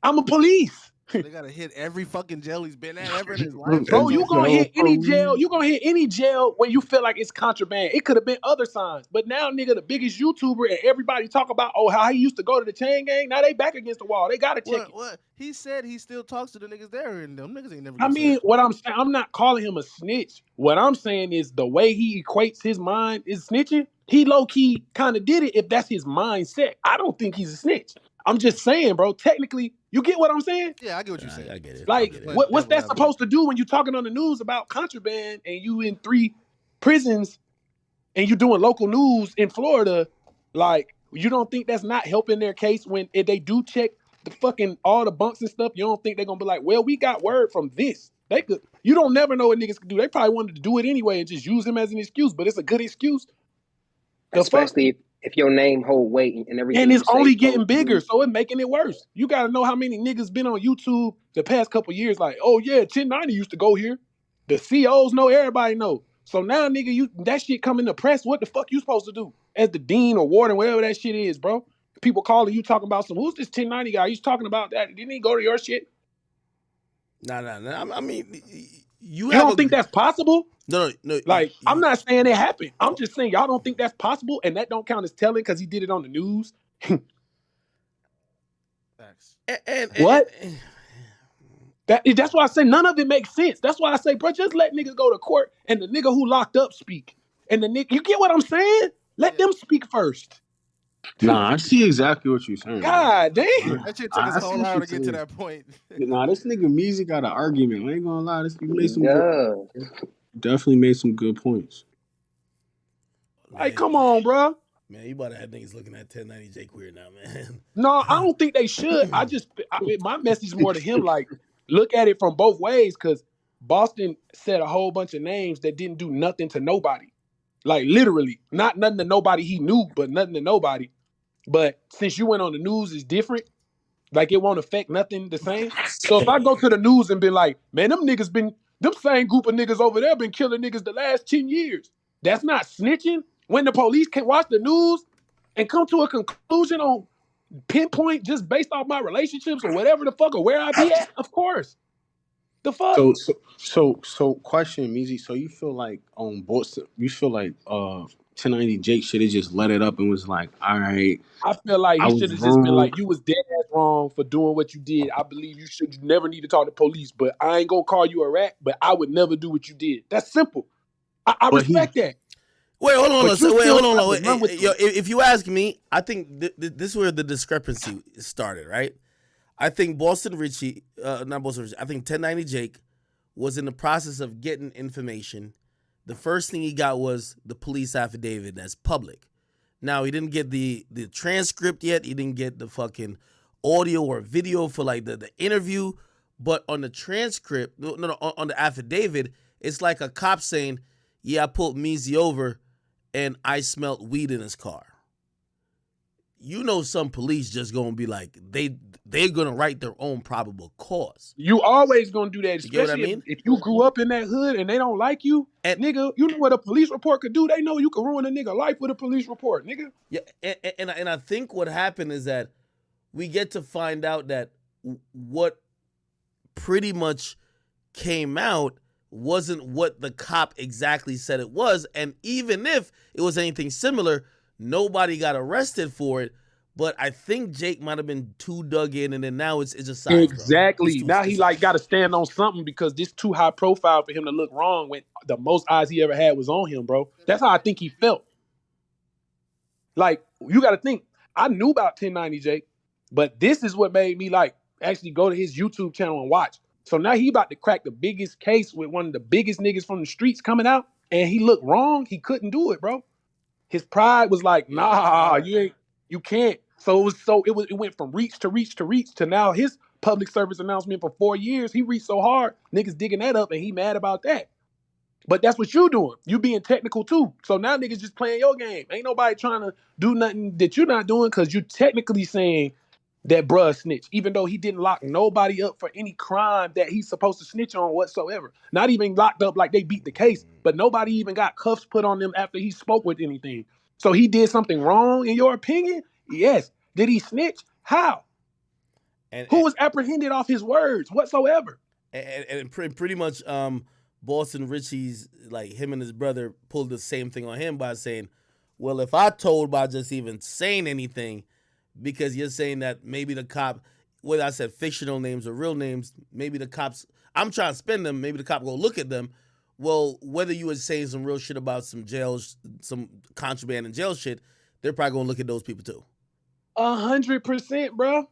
S2: I'm a police.
S4: They gotta hit every fucking jail he's been at ever in his life.
S2: Bro, you gonna hit any jail. You gonna hit any jail when you feel like it's contraband. It could have been other signs. But now, nigga, the biggest YouTuber and everybody talk about, oh, how he used to go to the chain gang. Now they back against the wall. They gotta check it.
S4: What? He said he still talks to the niggas there, and them niggas ain't never.
S2: I mean, what I'm saying, I'm not calling him a snitch. What I'm saying is the way he equates his mind is snitching. He low-key kind of did it if that's his mindset. I don't think he's a snitch. I'm just saying, bro, technically, you get what I'm saying?
S4: Yeah, I get what you're saying.
S1: I get it.
S2: Like, what's that supposed to do when you're talking on the news about contraband and you in 3 prisons and you doing local news in Florida? Like, you don't think that's not helping their case when if they do check the fucking all the bunks and stuff? You don't think they're gonna be like, well, we got word from this. They could. You don't never know what niggas can do. They probably wanted to do it anyway and just use him as an excuse, but it's a good excuse.
S8: Especially if your name hold weight and everything.
S2: And it's only getting bigger, so it's making it worse. You got to know how many niggas been on YouTube the past couple years like, oh yeah, 1090 used to go here. The COs know, everybody know. So now, nigga, that shit come in the press, what the fuck you supposed to do? As the dean or warden, whatever that shit is, bro. People calling you talking about who's this 1090 guy? He's talking about that. Didn't he go to your shit?
S1: Nah. I mean, you
S2: don't think that's possible?
S1: No.
S2: Like, I'm not saying it happened. I'm just saying y'all don't think that's possible, and that don't count as telling because he did it on the news.
S4: Facts.
S2: What? That's why I say none of it makes sense. That's why I say, bro, just let niggas go to court and the nigga who locked up speak. And the nigga, you get what I'm saying? Let them speak first.
S5: Nah, I see exactly what you're saying.
S2: God damn.
S4: That shit took us a whole hour to get to that point.
S5: Nah, this nigga Meezy got an argument. I ain't gonna lie. This nigga made some definitely made some good points.
S2: Like, come on, bro.
S1: Man, you about to have niggas looking at 1090 Jake weird now, man.
S2: No, I don't think they should. My message is more to him, like, look at it from both ways, because Boston said a whole bunch of names that didn't do nothing to nobody. Like, literally. Not nothing to nobody he knew, but nothing to nobody. But since you went on the news, it's different. Like, it won't affect nothing the same. So if I go to the news and be like, man, them same group of niggas over there been killing niggas the last 10 years. That's not snitching? When the police can watch the news and come to a conclusion on pinpoint just based off my relationships or whatever the fuck or where I be at? Of course. The fuck?
S5: So question, Meezy. So you feel like on Boston, you feel like 1090 Jake should have just let it up and was like, all right.
S2: I feel like he should have just been like, you was dead ass wrong for doing what you did. I believe you never need to talk to police, but I ain't gonna call you a rat, but I would never do what you did. That's simple. I respect that.
S1: Wait, hold on. If you ask me, I think this is where the discrepancy started, right? I think not Boston Richey, I think 1090 Jake was in the process of getting information. The first thing he got was the police affidavit that's public. Now, he didn't get the transcript yet. He didn't get the fucking audio or video for like the interview. But on the transcript, on the affidavit, it's like a cop saying, yeah, I pulled Meezy over and I smelled weed in his car. you know some police just gonna be like they're gonna write their own probable cause.
S2: You always gonna do that,
S1: You get what I
S2: especially
S1: mean?
S2: if you grew up in that hood and they don't like you,
S1: And
S2: nigga. You know what a police report could do? They know you can ruin a nigga life with a police report, nigga.
S1: yeah, and I think what happened is that we get to find out that what pretty much came out wasn't what the cop exactly said it was, and even if it was anything similar, nobody got arrested for it. But I think Jake might have been too dug in, and then now it's just sides,
S2: exactly. Now he like got to stand on something because this too high profile for him to look wrong when the most eyes he ever had was on him, bro. That's how I think he felt. Like, you got to think, I knew about 1090 Jake, but this is what made me like actually go to his YouTube channel and watch. So now he about to crack the biggest case with one of the biggest niggas from the streets coming out, and he looked wrong. He couldn't do it, bro. His pride was like, nah, you can't. So it went from reach to reach to reach to now his public service announcement for 4 years. He reached so hard, niggas digging that up, and he mad about that. But that's what you doing. You being technical too. So now niggas just playing your game. Ain't nobody trying to do nothing that you're not doing because you technically saying that bruh snitch, even though he didn't lock nobody up for any crime that he's supposed to snitch on whatsoever. Not even locked up like they beat the case, but nobody even got cuffs put on them after he spoke with anything. So he did something wrong in your opinion? Yes. Did he snitch? How? Who was apprehended off his words whatsoever?
S1: And pretty much Boston Richey's, like him and his brother pulled the same thing on him by saying, well, if I told by just even saying anything, because you're saying that maybe the cop, whether I said fictional names or real names, maybe the cops, I'm trying to spin them, maybe the cop go look at them. Well, whether you were saying some real shit about some jails, some contraband and jail shit, they're probably gonna look at those people too.
S2: 100%, bro.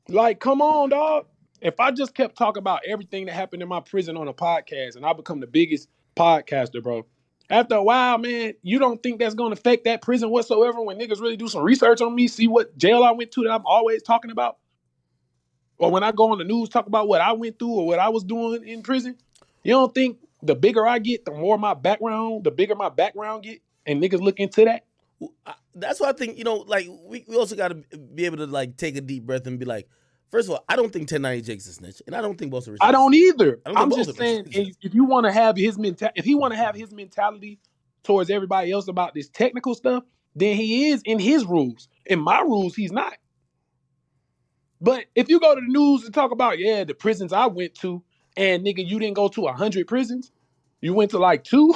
S2: Like, come on, dog. If I just kept talking about everything that happened in my prison on a podcast and I become the biggest podcaster, bro, after a while, man, you don't think that's going to affect that prison whatsoever when niggas really do some research on me, see what jail I went to that I'm always talking about? Or when I go on the news, talk about what I went through or what I was doing in prison? You don't think the bigger I get, the bigger my background get, and niggas look into that?
S1: That's why I think, like, we also got to be able to, like, take a deep breath and be like, first of all, I don't think 1090 Jake's a snitch, and I don't think Boston Richey.
S2: I don't either. I'm just saying, if you want to have his mentality, if he want to have his mentality towards everybody else about this technical stuff, then he is in his rules. In my rules, he's not. But if you go to the news and talk about, the prisons I went to, and nigga, you didn't go to 100 prisons, you went to like 2.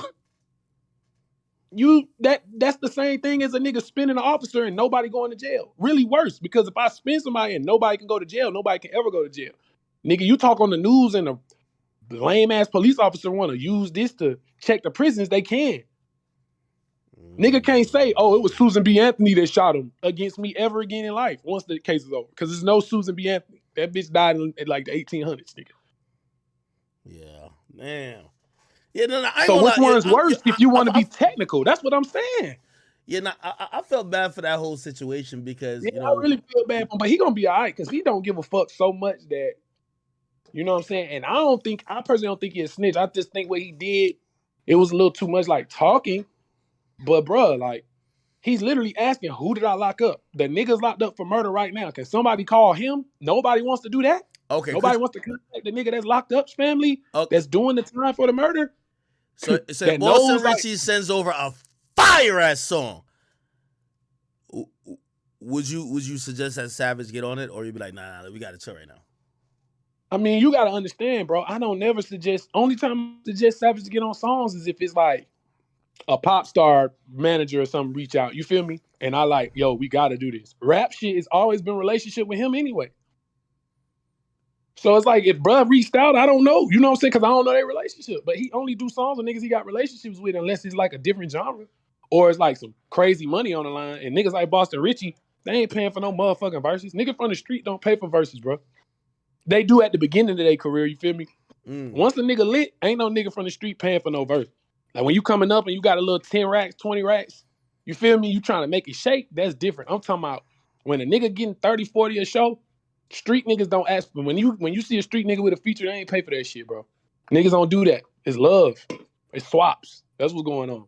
S2: That's the same thing as a nigga spinning an officer and nobody going to jail. Really worse, because if I spin somebody and nobody can go to jail, nobody can ever go to jail. Nigga, you talk on the news and a lame ass police officer want to use this to check the prisons, they can. Nigga can't say, oh, it was Susan B. Anthony that shot him against me ever again in life once the case is over. Because there's no Susan B. Anthony. That bitch died in like the 1800s, nigga.
S1: Yeah, man. Yeah, no,
S2: so which one's worse if you want to be technical? That's what I'm saying.
S1: Yeah, no, I felt bad for that whole situation because,
S2: I really feel bad for him, but he gonna be all right because he don't give a fuck so much that, you know what I'm saying? And I personally don't think he's a snitch. I just think what he did, it was a little too much like talking. But bruh, like, he's literally asking, who did I lock up? The nigga's locked up for murder right now. Can somebody call him? Nobody wants to do that.
S1: Okay.
S2: Nobody wants to contact the nigga that's locked up's family, that's doing the time for the murder.
S1: So Boston Richey sends over a fire-ass song. Would you suggest that Savage get on it, or you'd be like, nah, we got to chill right now?
S2: I mean, you got to understand, bro. I don't never suggest. Only time I suggest Savage to get on songs is if it's like a pop star manager or something reach out. You feel me? And I like, yo, we got to do this. Rap shit has always been a relationship with him anyway. So it's like, if bruh reached out, I don't know. You know what I'm saying? Because I don't know their relationship. But he only do songs with niggas he got relationships with unless it's like a different genre. Or it's like some crazy money on the line. And niggas like Boston Richey, they ain't paying for no motherfucking verses. Niggas from the street don't pay for verses, bro. They do at the beginning of their career, you feel me? Once a nigga lit, ain't no nigga from the street paying for no verse. Like when you coming up and you got a little 10 racks, 20 racks, you feel me? You trying to make it shake, that's different. I'm talking about when a nigga getting 30, 40 a show, street niggas don't ask for. When you see a street nigga with a feature, they ain't pay for that shit, bro. Niggas don't do that. It's love. It's swaps. That's what's going on.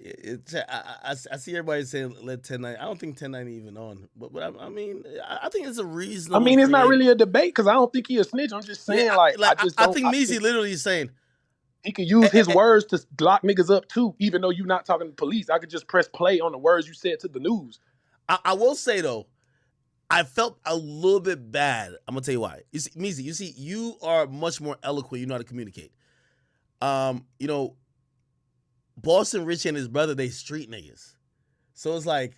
S1: I see everybody saying let 1090. I don't think 1090 even on, but I mean, I think it's a reasonable.
S2: I mean, it's not
S1: create.
S2: really a debate because I don't think he a snitch. I'm just saying,
S1: I think Meezy literally is saying
S2: he could use his words to lock niggas up too, even though you're not talking to police. I could just press play on the words you said to the news.
S1: I will say though, I felt a little bit bad. I'm gonna tell you why. You see, Meezy, you are much more eloquent. You know how to communicate. You know, Boston Richey and his brother, they street niggas. So it's like,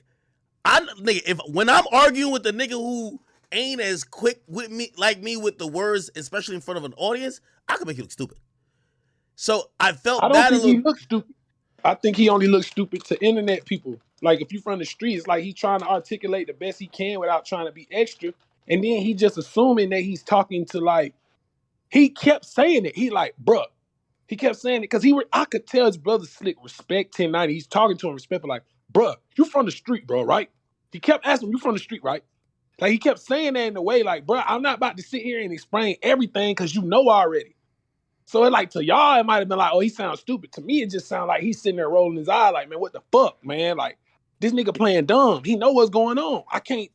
S1: when I'm arguing with the nigga who ain't as quick with me like me with the words, especially in front of an audience, I can make you look stupid. So I felt
S2: I don't think he looks stupid. I think he only looks stupid to internet people. Like if you from the streets, like he trying to articulate the best he can without trying to be extra. And then he just assuming that he's talking to like, he kept saying it. He like, bruh. He kept saying it because I could tell his brother Slick respect 1090. He's talking to him respectful, like, bruh, you from the street, bro, right? He kept asking him, you from the street, right? Like he kept saying that in a way like, bruh, I'm not about to sit here and explain everything because you know already. So it like to y'all, it might have been like, oh, he sounds stupid. To me, it just sounds like he's sitting there rolling his eye like, man, what the fuck, man? Like, this nigga playing dumb. He know what's going on. I can't